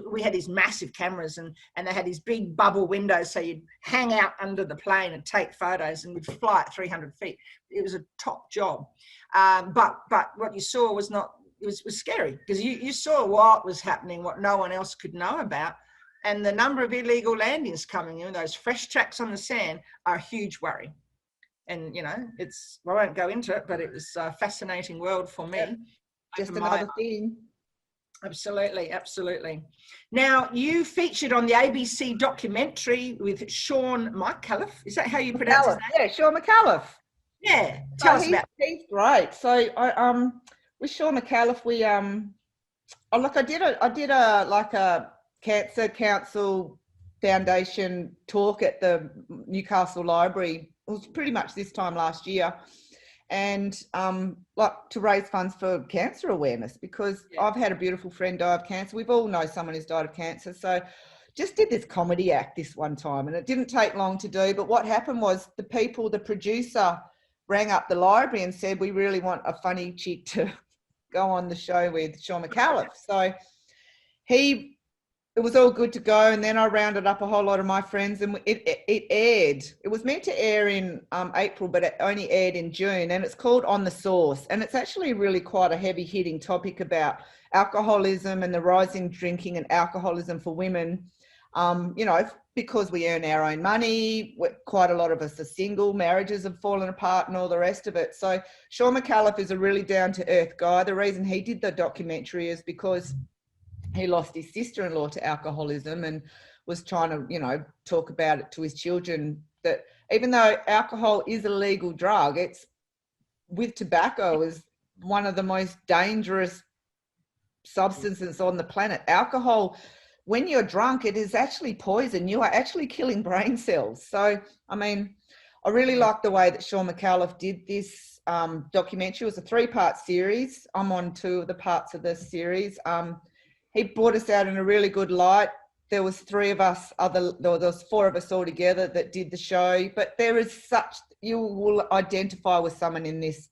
We had these massive cameras, and they had these big bubble windows, so you'd hang out under the plane and take photos, and we'd fly at 300 feet. It was a top job. But what you saw was scary, because you saw what was happening, what no one else could know about. And the number of illegal landings coming in, those fresh tracks on the sand, are a huge worry. And, I won't go into it, but it was a fascinating world for me. Yeah. Just another thing. Absolutely. Now, you featured on the ABC documentary with Sean McAuliffe. Is that how you pronounce his name? Yeah, Sean McAuliffe. Yeah, tell us about it. He's great. So, with Sean McAuliffe, I did a Cancer Council Foundation talk at the Newcastle Library. It was pretty much this time last year, and to raise funds for cancer awareness, because I've had a beautiful friend die of cancer. We've all know someone who's died of cancer. So just did this comedy act this one time, and it didn't take long to do. But what happened was the producer rang up the library and said, we really want a funny chick to go on the show with Sean McAuliffe. So he it was all good to go, and then I rounded up a whole lot of my friends, and it aired. It was meant to air in April, but it only aired in June, and it's called On the Source, and it's actually really quite a heavy hitting topic about alcoholism and the rising drinking and alcoholism for women. You know, because we earn our own money, quite a lot of us are single, marriages have fallen apart and all the rest of it. So Sean McAuliffe is a really down to earth guy. The reason he did the documentary is because he lost his sister-in-law to alcoholism and was trying to, you know, talk about it to his children, that even though alcohol is a legal drug, it's with tobacco is one of the most dangerous substances on the planet. Alcohol, when you're drunk, it is actually poison. You are actually killing brain cells. So, I mean, I really like the way that Sean McAuliffe did this documentary. It was a 3-part series. I'm on 2 of the parts of this series. He brought us out in a really good light. There was 3 of us, there was 4 of us all together that did the show. But there is such, you will identify with someone in this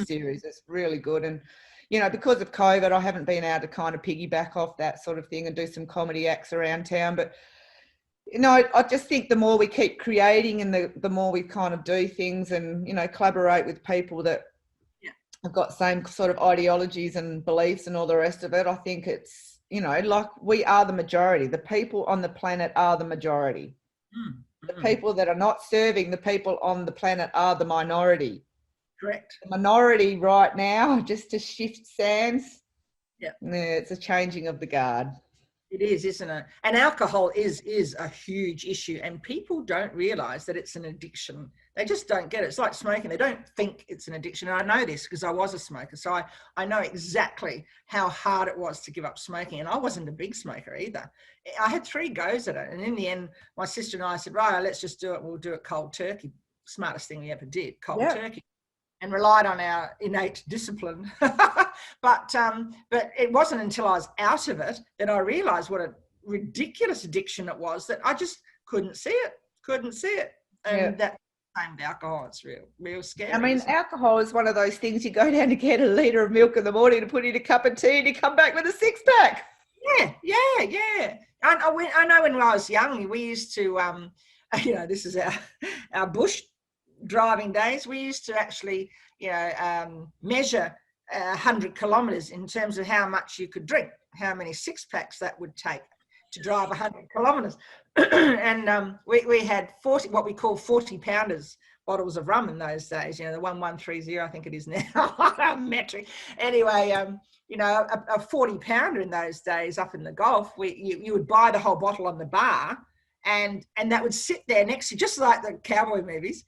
series. It's really good. And, you know, because of COVID, I haven't been able to kind of piggyback off that sort of thing and do some comedy acts around town. But, you know, I just think the more we keep creating and the more we kind of do things and, you know, collaborate with people that have got same sort of ideologies and beliefs and all the rest of it, I think it's, you know, like we are the majority. The people on the planet are the majority. The people that are not serving the people on the planet are the minority. Correct. The minority right now, just to shift sands, it's a changing of the guard. It is, isn't it? And alcohol is a huge issue, and people don't realise that it's an addiction. They just don't get it. It's like smoking. They don't think it's an addiction. And I know this because I was a smoker, so I know exactly how hard it was to give up smoking. And I wasn't a big smoker either. I had 3 goes at it, and in the end, my sister and I said, right, let's just do it. We'll do it cold turkey. Smartest thing we ever did, cold turkey. And relied on our innate discipline. But it wasn't until I was out of it that I realised what a ridiculous addiction it was, that I just couldn't see it. And that same with alcohol, it's real scary. I mean, alcohol is one of those things you go down to get a litre of milk in the morning to put in a cup of tea and you come back with a 6-pack. Yeah. I know when I was young, we used to, you know, this is our bush driving days, we used to actually, you know, measure 100 kilometres in terms of how much you could drink, how many 6-packs that would take to drive 100 kilometres. And we had 40, what we call 40-pounders bottles of rum in those days, you know, the 1130, I think it is now, metric. Anyway, you know, a 40-pounder in those days up in the Gulf, you would buy the whole bottle on the bar, and that would sit there next to you, just like the cowboy movies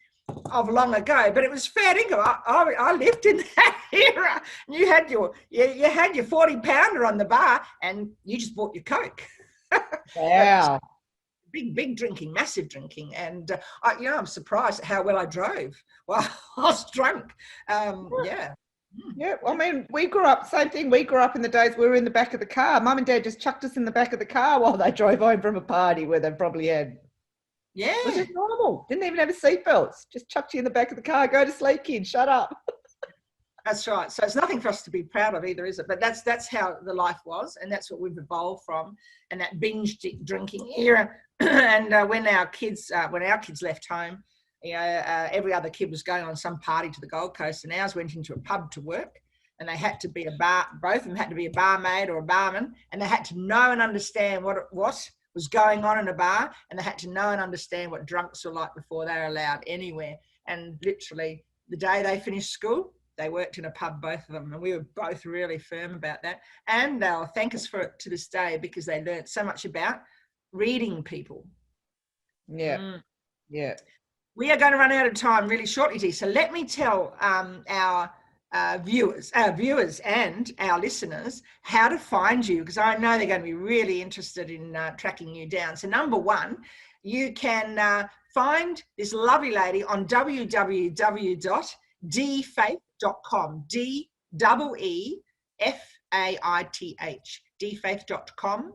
of long ago, but it was fair dinkum. I lived in that era. You had your 40-pounder on the bar, and you just bought your Coke. Wow. Big drinking, massive drinking, and you know, I'm surprised at how well I drove while I was drunk. Yeah. I mean, we grew up, same thing. We grew up in the days we were in the back of the car. Mum and Dad just chucked us in the back of the car while they drove home from a party where they probably had. Yeah. It was just normal. Didn't even have a seatbelts. Just chucked you in the back of the car. Go to sleep, kid. Shut up. That's right. So it's nothing for us to be proud of either, is it? But that's how the life was, and that's what we've evolved from, and that binge drinking era. And when our kids left home, you know, every other kid was going on some party to the Gold Coast, and ours went into a pub to work, and they had to be both of them had to be a barmaid or a barman, and they had to know and understand what was going on in a bar, and they had to know and understand what drunks were like before they were allowed anywhere. And literally the day they finished school, they worked in a pub, both of them, and we were both really firm about that. And they'll thank us for it to this day, because they learned so much about reading people. Yeah. We are going to run out of time really shortly, Dee. So let me tell our viewers and our listeners how to find you, because I know they're going to be really interested in tracking you down. So number one, you can find this lovely lady on www.defaith.com, DEEFAITH, defaith.com.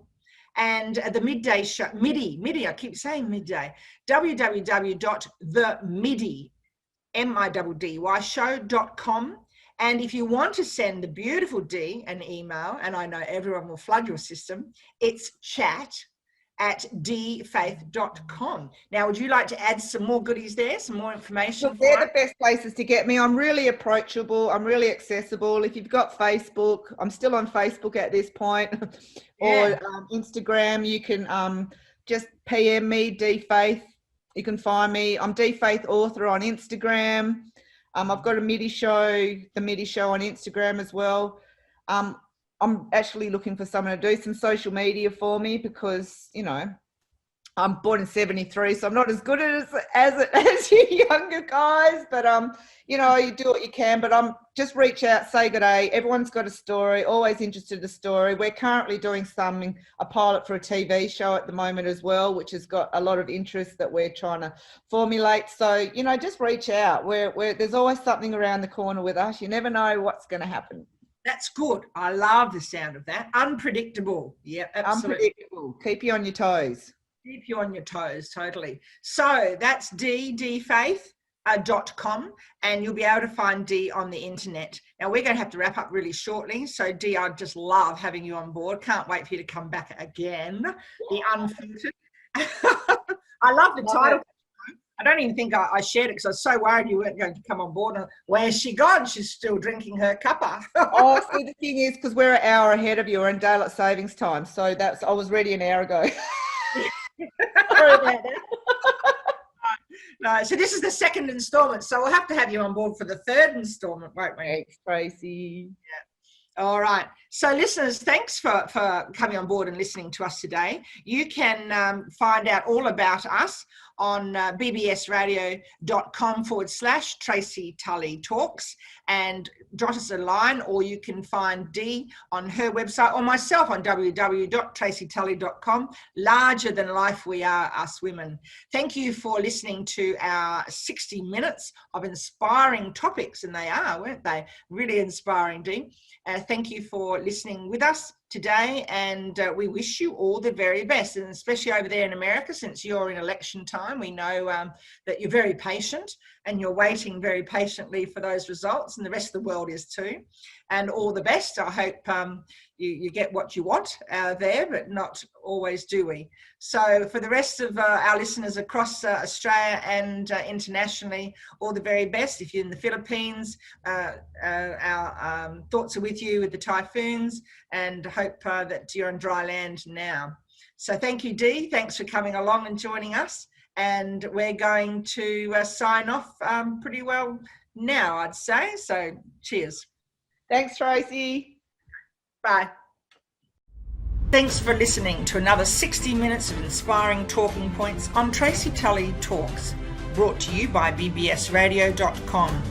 And the midday show, MIDI, I keep saying midday, www.themiddy, MIDDY show.com. And if you want to send the beautiful Dee an email, and I know everyone will flood your system, it's chat@dfaith.com. Now, would you like to add some more goodies there, some more information? Look, they're the best places to get me. I'm really approachable. I'm really accessible. If you've got Facebook, I'm still on Facebook at this point, or Instagram, you can just PM me, DFaith. You can find me. I'm DFaith author on Instagram. I've got a MIDI show, the MIDI show on Instagram as well. I'm actually looking for someone to do some social media for me because, you know, I'm born in 73, so I'm not as good as you younger guys, but you know, you do what you can. But just reach out, say good day. Everyone's got a story, always interested in the story. We're currently doing a pilot for a TV show at the moment as well, which has got a lot of interest that we're trying to formulate. So, you know, just reach out. There's always something around the corner with us. You never know what's going to happen. That's good. I love the sound of that. Unpredictable. Yeah, absolutely. Unpredictable. Keep you on your toes. Keep you on your toes, totally. So that's dfaith.com, and you'll be able to find Dee on the internet. Now, we're going to have to wrap up really shortly. So, Dee, I just love having you on board. Can't wait for you to come back again. The Unfiltered. I love the title. I don't even think I shared it because I was so worried you weren't going to come on board. And where's she gone? She's still drinking her cuppa. Oh, see, the thing is, because we're an hour ahead of you, we're in daylight savings time. So I was ready an hour ago. Sorry about that. No, so this is the second installment. So we'll have to have you on board for the third installment, won't we? Thanks, Tracy. Yeah. All right. So listeners, thanks for coming on board and listening to us today. You can find out all about us on bbsradio.com/Tracy Tully Talks, and drop us a line, or you can find Dee on her website, or myself on www.tracytully.com. Larger than life we are, us women. Thank you for listening to our 60 minutes of inspiring topics, and they are, weren't they? Really inspiring, Dee. Thank you for listening with us today, and we wish you all the very best, and especially over there in America, since you're in election time. We know that you're very patient and you're waiting very patiently for those results, and the rest of the world is too. And all the best. I hope you get what you want there, but not always do we. So for the rest of our listeners across Australia and internationally, all the very best. If you're in the Philippines, our thoughts are with you with the typhoons, and hope that you're on dry land now. So thank you, Dee. Thanks for coming along and joining us. And we're going to sign off pretty well now, I'd say. So cheers. Thanks, Tracy. Bye. Thanks for listening to another 60 minutes of inspiring talking points on Tracy Tully Talks, brought to you by bbsradio.com.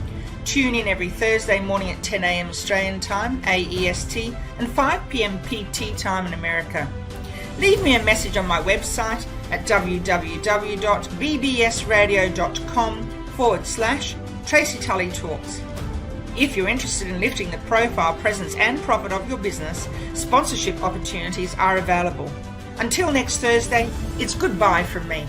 Tune in every Thursday morning at 10 a.m. Australian time, AEST, and 5 p.m. PT time in America. Leave me a message on my website at www.bbsradio.com/Tracy Tully Talks. If you're interested in lifting the profile, presence and profit of your business, sponsorship opportunities are available. Until next Thursday, it's goodbye from me.